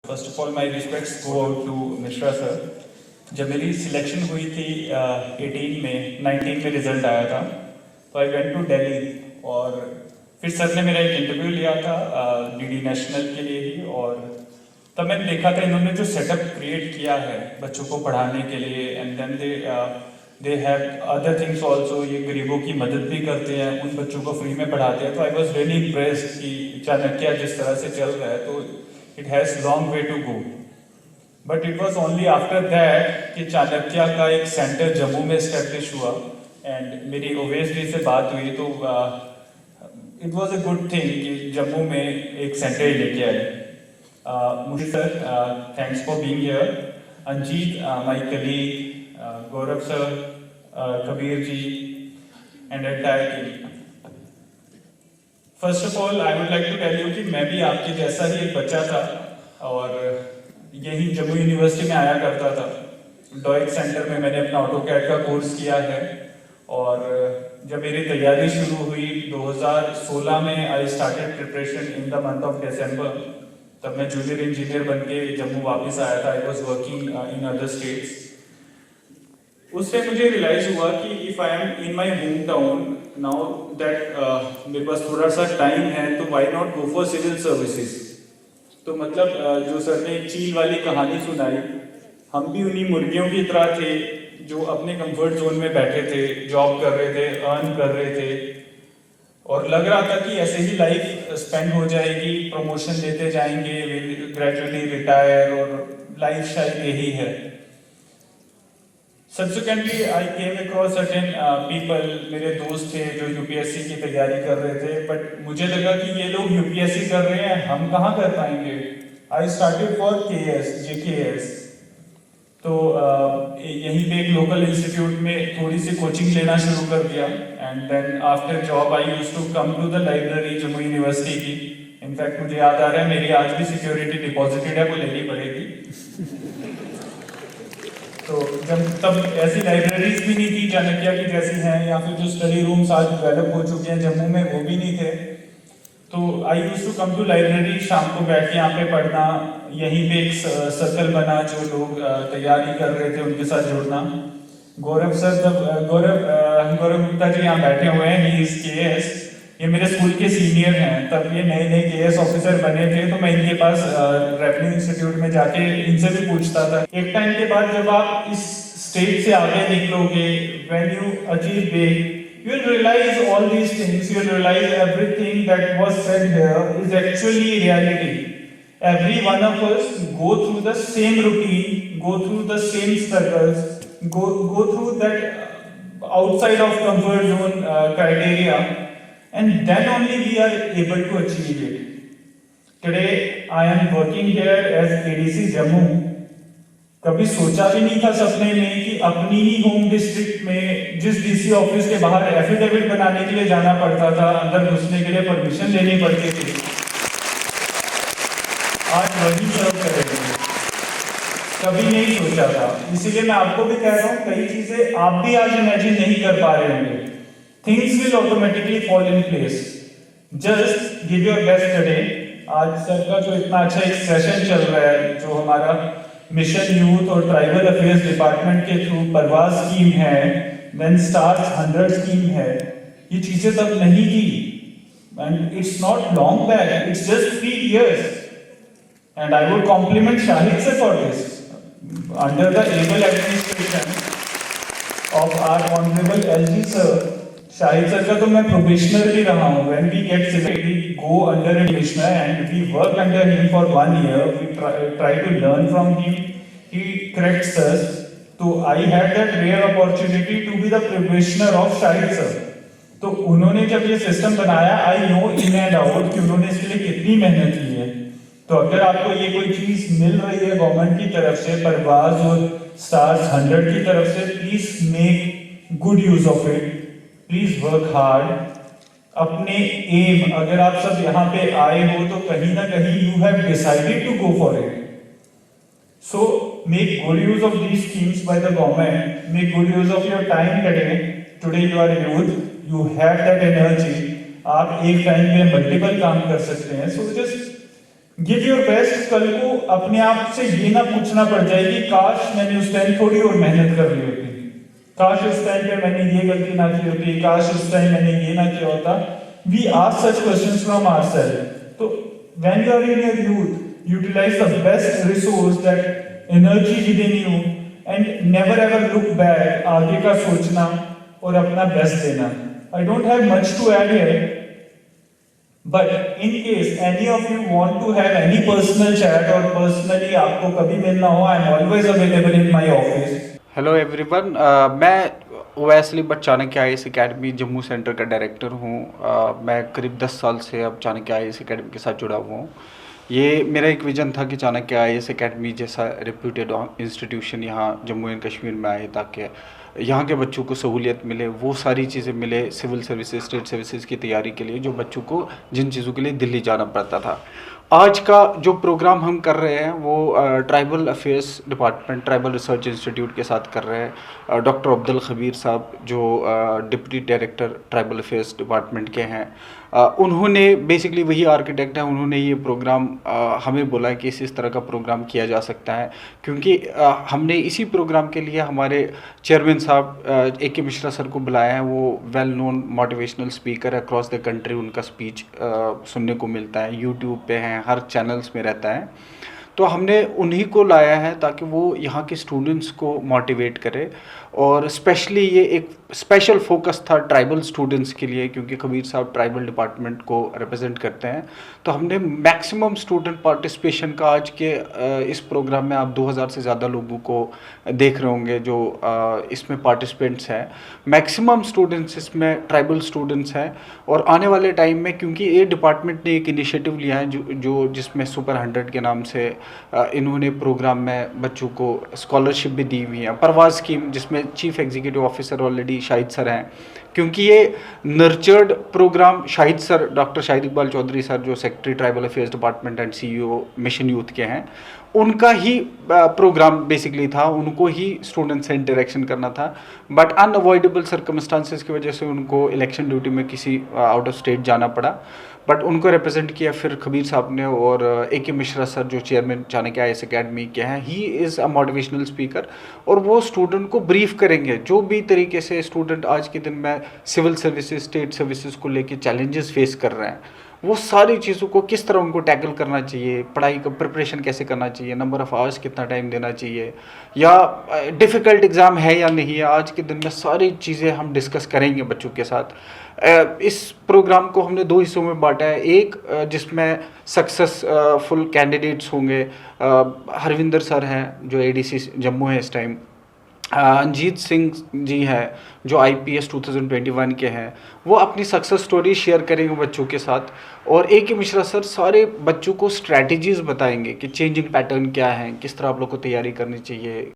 First of all my respects go out to Mishra sir. जब मेरी selection हुई थी 18 में 19 में रिजल्ट आया था, तो आई वेंट टू दिल्ली और फिर सर ने मेरा एक इंटरव्यू लिया था डीडी नेशनल के लिए ही। और तब मैंने देखा था इन्होंने जो सेटअप क्रिएट किया है बच्चों को पढ़ाने के लिए, and then they have other things also. ये गरीबों की मदद भी करते हैं, उन बच्चों को फ्री में पढ़ाते हैं। तो आई वॉज रियली इम्प्रेस्ड कि चाणक्य जिस तरह से चल रहा है, तो it has long way to go. But it was only after that कि चाणक्य का एक सेंटर जम्मू में इस्टेब्लिश हुआ एंड मेरी ओवेस जी से बात हुई, तो it was a good thing कि जम्मू में एक सेंटर लेके आए। मुझे sir thanks for being here. Anjeet my colleague, Gaurav sir, Kabir ji and entire team. First of all I would like to tell you कि मैं भी आपके जैसा ही एक बच्चा था और यही जम्मू यूनिवर्सिटी में आया करता था। डॉइक सेंटर में मैंने अपना ऑटोकैड का कोर्स किया है और जब मेरी तैयारी शुरू हुई 2016 में, I started preparation in the month of December. तब मैं जूनियर इंजीनियर बन के जम्मू वापस आया था। I was working in other states. उससे मुझे रियलाइज हुआ कि if I am in my home town now that मेरे पास थोड़ा सा टाइम है, तो why not go for civil services. तो मतलब जो सर ने एक चील वाली कहानी सुनाई, हम भी उन्हीं मुर्गियों की तरह थे जो अपने कंफर्ट जोन में बैठे थे, जॉब कर रहे थे, अर्न कर रहे थे और लग रहा था कि ऐसे ही लाइफ स्पेंड हो जाएगी, प्रमोशन लेते जाएंगे, ग्रेजुअली रिटायर और लाइफ शायद यही है। Subsequently, I came across certain people, मेरे दोस्त थे जो यूपीएससी की तैयारी कर रहे थे, बट मुझे लगा कि ये लोग यूपीएससी कर रहे हैं, हम कहाँ कर पाएंगे। I started for KS, JKS। तो यहीं पे एक लोकल इंस्टीट्यूट में थोड़ी सी कोचिंग लेना शुरू कर दिया and then after job I used to come to the library Jammu university की। इनफैक्ट मुझे याद आ रहा है मेरी आज भी सिक्योरिटी डिपॉजिटेड है, वो लेनी पड़ेगी। तो जब तब ऐसी लाइब्रेरीज भी नहीं थी चाणक्य की जैसी हैं, या फिर जो स्टडी रूम्स आज डेवलप हो चुके हैं जम्मू में, वो भी नहीं थे। तो I used to come to library, शाम को बैठ के यहाँ पे पढ़ना। यहीं पे एक सर्कल बना, जो लोग तैयारी कर रहे थे उनके साथ जुड़ना। गौरव सर, जब गौरव गुप्ता जी यहाँ बैठे हुए हैं, ही इज केएस, ये मेरे स्कूल के सीनियर हैं। तब ये नए नए केएस ऑफिसर बने थे, तो मैं इनके पास रेवेन्यू इंस्टीट्यूट में जाके इनसे भी पूछता था। एक टाइम के बाद जब आप इस स्टेज से आगे निकलोगे, when you achieve big, you will realize all these things, you will realize everything that was said here is actually reality. Every one of us go through the same routine, go through the same struggles, go through that outside of comfort zone criteria, and then only we are able to achieve it. Today I am working here as ADC Jammu. कभी सोचा भी नहीं था सपने में कि अपनी ही home district में जिस डीसी ऑफिस के बाहर एफिडेविट बनाने के लिए जाना पड़ता था, अंदर घुसने के लिए परमिशन लेनी पड़ती थी, आज वही सर्व करेंगे। कभी नहीं सोचा था। इसीलिए मैं आपको भी कह रहा हूँ, कई चीजें आप भी आज इमेजिन नहीं कर पा रहे होंगे। Things will automatically fall in place. Just give your best today. आज सर का जो इतना अच्छा एक सेशन चल रहा है, जो हमारा मिशन यूथ और ट्राइबल अफेयर्स डिपार्टमेंट के थ्रू परवाज स्कीम है, देन स्टार्स 100 स्कीम है, ये चीजें तब नहीं की and it's not long back, it's just 3 years and I would compliment Shahid sir for this. Under the able administration of our honourable LG sir, Shahid sir का तो मैं प्रोबेशनर भी रहा हूँ। When we get selected we go under a commissioner and we work under him for 1 year. We try to learn from him. He corrects us. So I had that rare opportunity to be the probationer of Shahid sir. तो उन्होंने जब ये system बनाया, I know in and out कि उन्होंने इसके लिए कितनी मेहनत की है। तो अगर आपको ये कोई चीज मिल रही है गवर्नमेंट की तरफ से, परवाज और स्टार्स 100 की तरफ से, please make good use of it, please work hard. अपने एम, अगर आप सब यहाँ पे आए हो तो कहीं ना कहीं you have decided to go for it. So make good use of these schemes by the government, make good use of your time today you are youth, you have that energy. आप एक time में multiple काम कर सकते हैं। So just give your best. कल को अपने आप से ये ना पूछना पड़ जाए कि काश मैंने उस टाइम थोड़ी और मेहनत कर ली होती, काश उस टाइम पे मैंने ये गलती ना की होती, काश उस टाइम मैंने ये ना किया होता। We ask such questions from ourselves. तो when you are in your youth, utilize the best resource, that energy within you, and never ever look back. आगे का सोचना और अपना बेस्ट देना। I don't have much to add here, but in case any of you want to have any personal chat or personally आपको कभी मिलना हो, I am always available in my office. Hello everyone, मैं Owais Ali Butt Chanakya IAS academy Jammu centre का director हूँ। मैं करीब 10 साल से अब चाणक्य IAS एकेडमी के साथ जुड़ा हुआ हूँ। ये मेरा एक विज़न था कि चाणक्य IAS एकेडमी जैसा रेप्यूटेड इंस्टीट्यूशन यहाँ जम्मू एंड कश्मीर में आए, ताकि यहाँ के बच्चों को सहूलियत मिले, वो सारी चीज़ें मिले सिविल सर्विसेज, स्टेट सर्विसेज की तैयारी के लिए, जो बच्चों को जिन चीज़ों के लिए दिल्ली जाना पड़ता था। आज का जो प्रोग्राम हम कर रहे हैं वो tribal affairs department, tribal research institute के साथ कर रहे हैं। डॉक्टर अब्दुल खबीर साहब जो deputy director tribal affairs department के हैं, उन्होंने बेसिकली वही आर्किटेक्ट हैं, उन्होंने ये प्रोग्राम हमें बोला कि इस तरह का प्रोग्राम किया जा सकता है, क्योंकि हमने इसी प्रोग्राम के लिए हमारे चेयरमैन साहब AK मिश्रा सर को बुलाया है। वो वेल नोन मोटिवेशनल स्पीकर है, अक्रॉस द कंट्री उनका स्पीच सुनने को मिलता है, यूट्यूब पे हैं, हर चैनल्स में रहता है। तो हमने उन्हीं को लाया है ताकि वो यहाँ के स्टूडेंट्स को मोटिवेट करे, और स्पेशली ये एक स्पेशल फोकस था ट्राइबल स्टूडेंट्स के लिए, क्योंकि खबीर साहब ट्राइबल डिपार्टमेंट को रिप्रेजेंट करते हैं। तो हमने मैक्सिमम स्टूडेंट पार्टिसिपेशन का आज के इस प्रोग्राम में आप 2000 से ज़्यादा लोगों को देख रहे होंगे जो इसमें पार्टिसिपेंट्स हैं। मैक्सिमम स्टूडेंट्स इसमें ट्राइबल स्टूडेंट्स हैं, और आने वाले टाइम में क्योंकि ये डिपार्टमेंट ने एक इनिशिएटिव लिया है जो जिसमें सुपर 100 के नाम से इन्होंने प्रोग्राम में बच्चों को स्कॉलरशिप भी दी हुई है, परवाज़ स्कीम, जिसमें chief executive officer already Shahid sir हैं। क्योंकि ये nurtured programme Shahid sir, doctor Shahid Iqbal Chaudhary sir जो secretary tribal affairs department and CEO mission youth के हैं, उनका ही प्रोग्राम बेसिकली था, उनको ही स्टूडेंट से इंटरेक्शन करना था। बट अनअवॉइडेबल सर्कमस्टांसेस की वजह से उनको इलेक्शन ड्यूटी में किसी आउट ऑफ स्टेट जाना पड़ा, बट उनको रिप्रेजेंट किया फिर खबीर साहब ने, और AK मिश्रा सर जो चेयरमैन चाणक्य IAS एकेडमी के हैं, he is a motivational speaker, और वो स्टूडेंट को ब्रीफ करेंगे जो भी तरीके से स्टूडेंट आज के दिन में सिविल सर्विसेज, स्टेट सर्विसेज को लेके चैलेंजेस फेस कर रहे हैं, वो सारी चीज़ों को किस तरह उनको टैकल करना चाहिए, पढ़ाई का प्रिपरेशन कैसे करना चाहिए, नंबर ऑफ़ आवर्स कितना टाइम देना चाहिए, या डिफ़िकल्ट एग्ज़ाम है या नहीं है, आज के दिन में सारी चीज़ें हम डिस्कस करेंगे बच्चों के साथ। इस प्रोग्राम को हमने 2 हिस्सों में बांटा है। एक जिसमें सक्सेसफुल कैंडिडेट्स होंगे, हरविंदर सर हैं जो ADC जम्मू है इस टाइम, अंजीत सिंह जी है जो IPS 2021 के हैं, वो अपनी सक्सेस स्टोरी शेयर करेंगे बच्चों के साथ, और AK मिश्रा सर सारे बच्चों को स्ट्रैटेजीज़ बताएंगे कि चेंजिंग पैटर्न क्या है, किस तरह आप लोग को तैयारी करनी चाहिए,